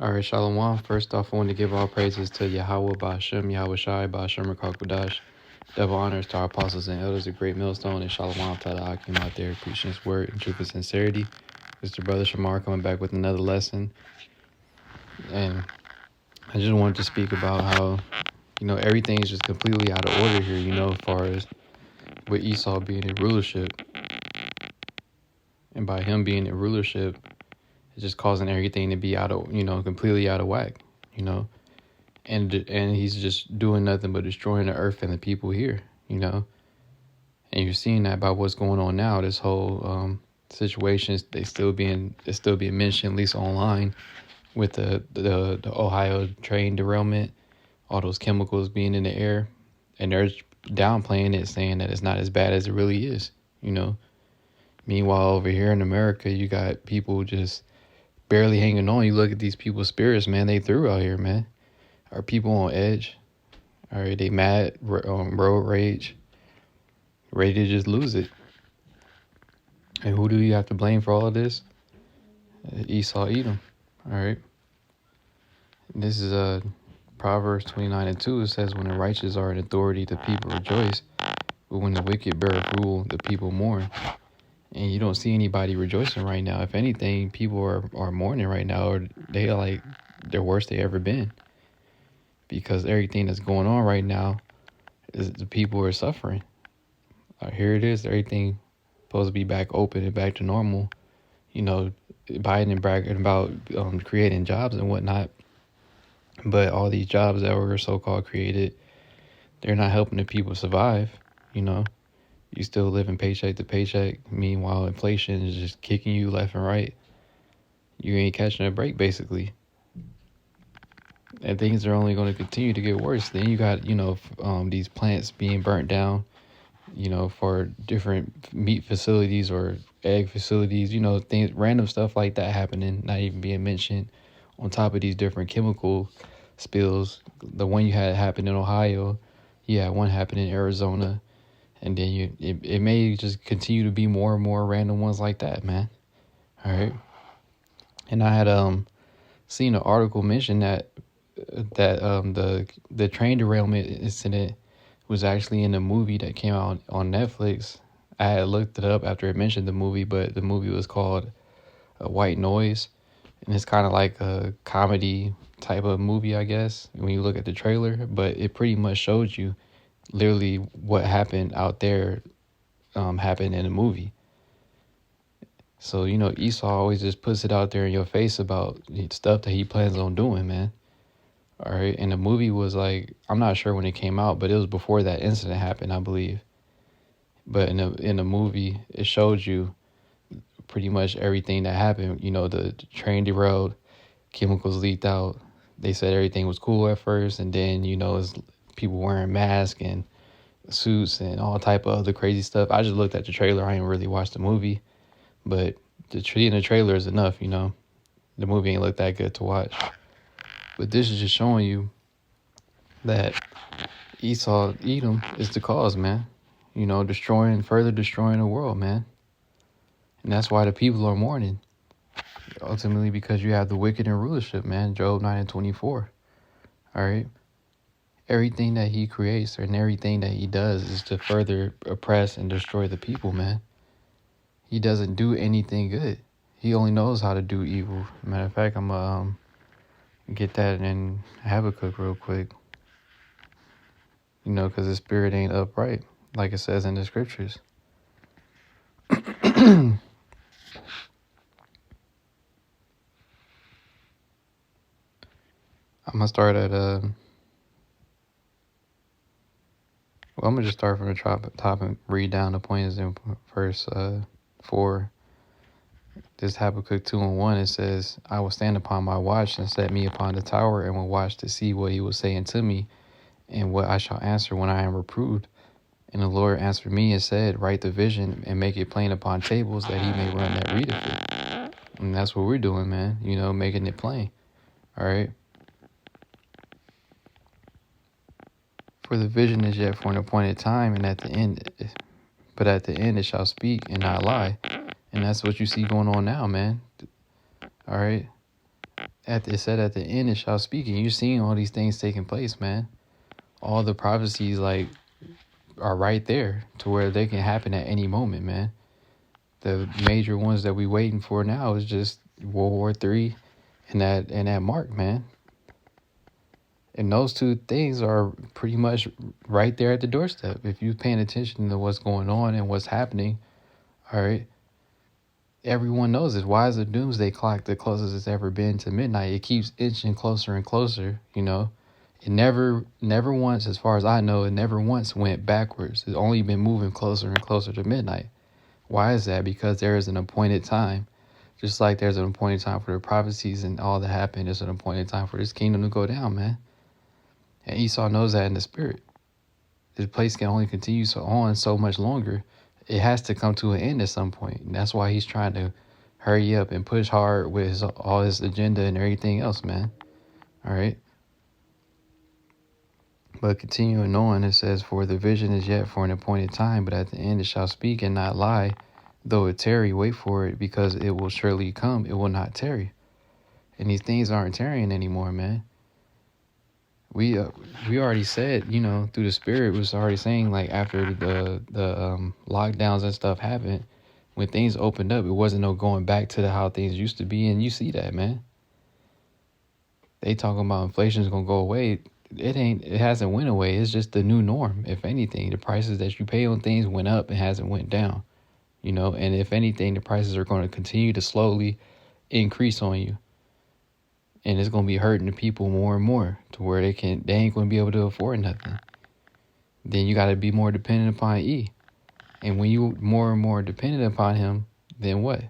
All right, Shalom. First off, I want to give all praises to Yahweh Ba'Shem, Yahweh Shai, Ba'Shem Rakakwadash. Double honors to our apostles and elders, a great millstone, and Shalom to the Akim out there preaching his word in truth and sincerity. Mr. Brother Shamar coming back with another lesson. And I just wanted to speak about how, everything is just completely out of order here, as far as with Esau being in rulership. And by him being in rulership, it's just causing everything to be completely out of whack, and he's just doing nothing but destroying the earth and the people here, and you're seeing that by what's going on now. This whole situation is it's still being mentioned, at least online, with the Ohio train derailment, all those chemicals being in the air, and they're downplaying it, saying that it's not as bad as it really is. Meanwhile, over here in America, you got people just barely hanging on. You look at these people's spirits, man, they through out here, man. Are people on edge? Are they mad, road rage, ready to just lose it? And who do you have to blame for all of this? Esau, Edom. All right. This is Proverbs 29:2. It says, when the righteous are in authority, the people rejoice. But when the wicked bear rule, the people mourn. And you don't see anybody rejoicing right now. If anything, people are mourning right now, or they are like the worst they ever been. Because everything that's going on right now is the people are suffering. Here it is, everything supposed to be back open and back to normal. Biden and bragging about creating jobs and whatnot. But all these jobs that were so-called created, they're not helping the people survive. You still living paycheck to paycheck. Meanwhile, inflation is just kicking you left and right. You ain't catching a break, basically. And things are only going to continue to get worse. Then you got, these plants being burnt down, for different meat facilities or egg facilities, things, random stuff like that happening, not even being mentioned, on top of these different chemical spills. The one you had happened in Ohio, you had one happen in Arizona, and then it may just continue to be more and more random ones like that, man. All right. And I had seen an article mention that the train derailment incident was actually in a movie that came out on Netflix. I had looked it up after it mentioned the movie, but the movie was called White Noise, and it's kind of like a comedy type of movie, I guess, when you look at the trailer. But it pretty much showed you literally what happened out there happened in the movie. So, Esau always just puts it out there in your face about stuff that he plans on doing, man. All right. And the movie was like, I'm not sure when it came out, but it was before that incident happened, I believe. But in the movie, it showed you pretty much everything that happened. The train derailed, chemicals leaked out. They said everything was cool at first, and then, it's people wearing masks and suits and all type of other crazy stuff. I just looked at the trailer. I didn't really watch the movie, but the trailer is enough. The movie ain't look that good to watch. But this is just showing you that Esau, Edom, is the cause, man. Further destroying the world, man. And that's why the people are mourning. Ultimately, because you have the wicked in rulership, man. Job 9:24. All right. Everything that he creates and everything that he does is to further oppress and destroy the people, man. He doesn't do anything good. He only knows how to do evil. Matter of fact, I'm going to get that in Habakkuk real quick. Because the spirit ain't upright, like it says in the scriptures. I'm going to start at, I'm going to just start from the top and read down the points in verse 4. This Habakkuk 2:1, it says, I will stand upon my watch and set me upon the tower and will watch to see what he will say unto me and what I shall answer when I am reproved. And the Lord answered me and said, write the vision and make it plain upon tables that he may run that readeth it. And that's what we're doing, man, making it plain. All right. For the vision is yet for an appointed time, and at the end it shall speak and not lie. And that's what you see going on now, man. All right. it said at the end it shall speak, and you're seeing all these things taking place, man. All the prophecies like are right there to where they can happen at any moment, man. The major ones that we waiting for now is just World War III and that mark, man. And those two things are pretty much right there at the doorstep. If you're paying attention to what's going on and what's happening, all right, everyone knows it. Why is the doomsday clock the closest it's ever been to midnight? It keeps inching closer and closer, you know. It never once, as far as I know, it never once went backwards. It's only been moving closer and closer to midnight. Why is that? Because there is an appointed time. Just like there's an appointed time for the prophecies and all that happened, there's an appointed time for this kingdom to go down, man. And Esau knows that in the spirit. This place can only continue on so much longer. It has to come to an end at some point. And that's why he's trying to hurry up and push hard with all his agenda and everything else, man. All right. But continuing on, it says, for the vision is yet for an appointed time, but at the end it shall speak and not lie. Though it tarry, wait for it, because it will surely come. It will not tarry. And these things aren't tarrying anymore, man. We already said, you know, through the spirit was already saying, like, after the lockdowns and stuff happened, when things opened up, it wasn't no going back to how things used to be. And you see that, man. They talking about inflation's gonna go away. It hasn't went away. It's just the new norm. If anything, the prices that you pay on things went up and hasn't went down, you know. And if anything, the prices are going to continue to slowly increase on you. And it's going to be hurting the people more and more to where they ain't going to be able to afford nothing. Then you got to be more dependent upon E. And when you more and more dependent upon him, then what?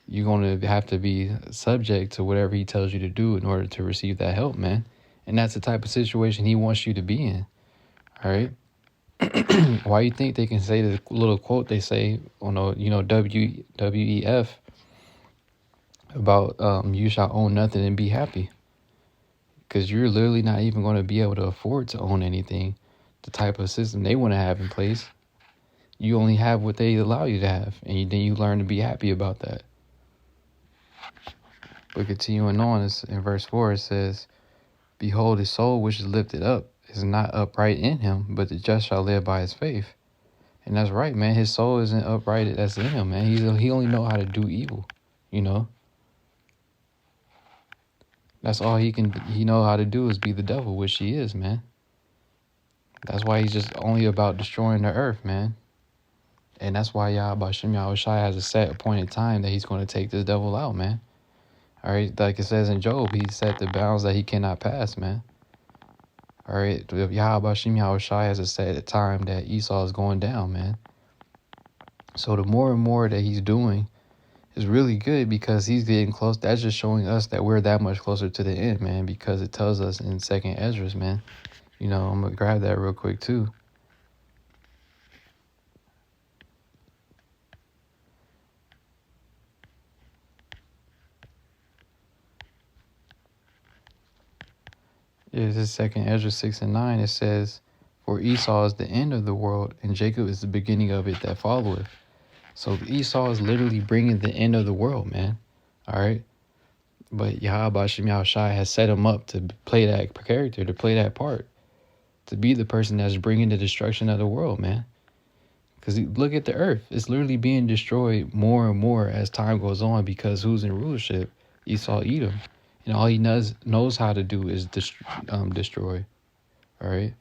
You're going to have to be subject to whatever he tells you to do in order to receive that help, man. And that's the type of situation he wants you to be in. All right. Why you think they can say the little quote they say on WEF about you shall own nothing and be happy? Because you're literally not even going to be able to afford to own anything. The type of system they want to have in place, you only have what they allow you to have, and then you learn to be happy about that. But continuing on, in verse 4, it says, behold, his soul which is lifted up is not upright in him, but the just shall live by his faith. And that's right, man. His soul isn't upright that's in him, man. He only know how to do evil, you know. That's all he know how to do is be the devil, which he is, man. That's why he's just only about destroying the earth, man. And that's why Yahushua has a set appointed time that he's going to take this devil out, man. All right, like it says in Job, he set the bounds that he cannot pass, man. All right, Yahushua has a set time that Esau is going down, man. So the more and more that he's doing is really good because he's getting close. That's just showing us that we're that much closer to the end, man, because it tells us in 2nd Esdras, man. You know, I'm going to grab that real quick, too. This is 2nd Esdras 6 and 9. It says, for Esau is the end of the world, and Jacob is the beginning of it that followeth. So Esau is literally bringing the end of the world, man. All right. But Yahushua has set him up to play that character, to play that part, to be the person that's bringing the destruction of the world, man. Because look at the earth. It's literally being destroyed more and more as time goes on because who's in rulership? Esau, Edom. And all he knows how to do is destroy. All right.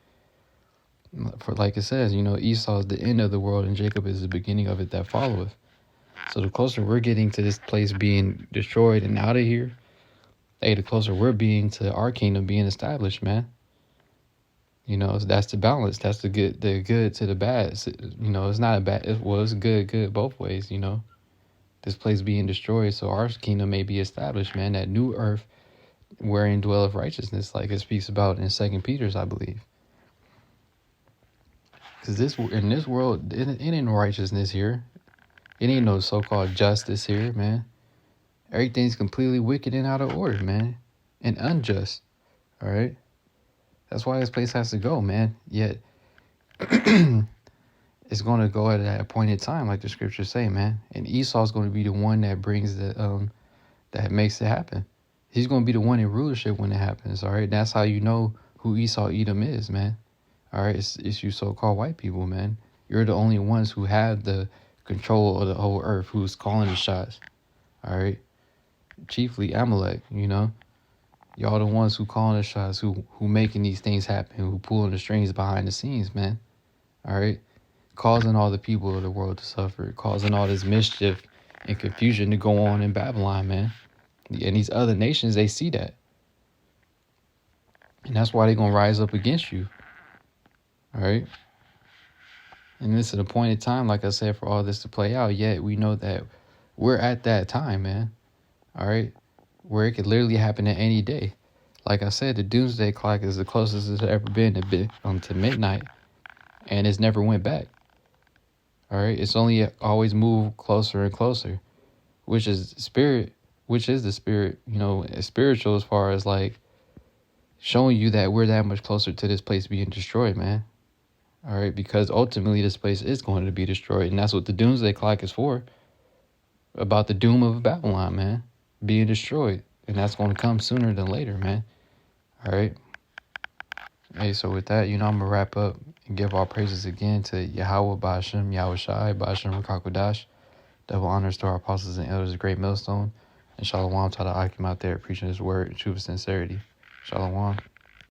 For like it says, you know, Esau is the end of the world and Jacob is the beginning of it that followeth. So the closer we're getting to this place being destroyed and out of here, hey, the closer we're being to our kingdom being established, man. You know, that's the balance. That's the good to the bad. You know, it's not a bad. It's good both ways. You know, this place being destroyed, so our kingdom may be established, man. That new earth wherein dwelleth righteousness, like it speaks about in 2nd Peter's, I believe. Because in this world, it ain't no righteousness here. It ain't no so-called justice here, man. Everything's completely wicked and out of order, man, and unjust. All right. That's why this place has to go, man. Yet it's going to go at that appointed time, like the scriptures say, man. And Esau's going to be the one that brings that makes it happen. He's going to be the one in rulership when it happens, all right? That's how you know who Esau Edom is, man. All right, it's you so-called white people, man. You're the only ones who have the control of the whole earth, who's calling the shots, all right? Chiefly Amalek, you know? Y'all the ones who calling the shots, who making these things happen, who pulling the strings behind the scenes, man. All right? Causing all the people of the world to suffer, causing all this mischief and confusion to go on in Babylon, man. And these other nations, they see that. And that's why they're going to rise up against you. All right? And it's an appointed time, like I said, for all this to play out. Yet we know that we're at that time, man. All right? Where it could literally happen at any day. Like I said, the doomsday clock is the closest it's ever been to midnight. And it's never went back. All right? It's only always moved closer and closer. Which is the spirit, you know, spiritual as far as like showing you that we're that much closer to this place being destroyed, man. All right, because ultimately this place is going to be destroyed, and that's what the doomsday clock is for. About the doom of Babylon, man, being destroyed, and that's going to come sooner than later, man. All right. Hey, so with that, you know, I'm gonna wrap up and give all praises again to Yahweh Ba'ashem, Yahweh Shai, Ba'ashem Rakakwadash. Double honors to our apostles and elders, great millstone. And Shalom to the Akim out there preaching his word in truth and sincerity. Shalom.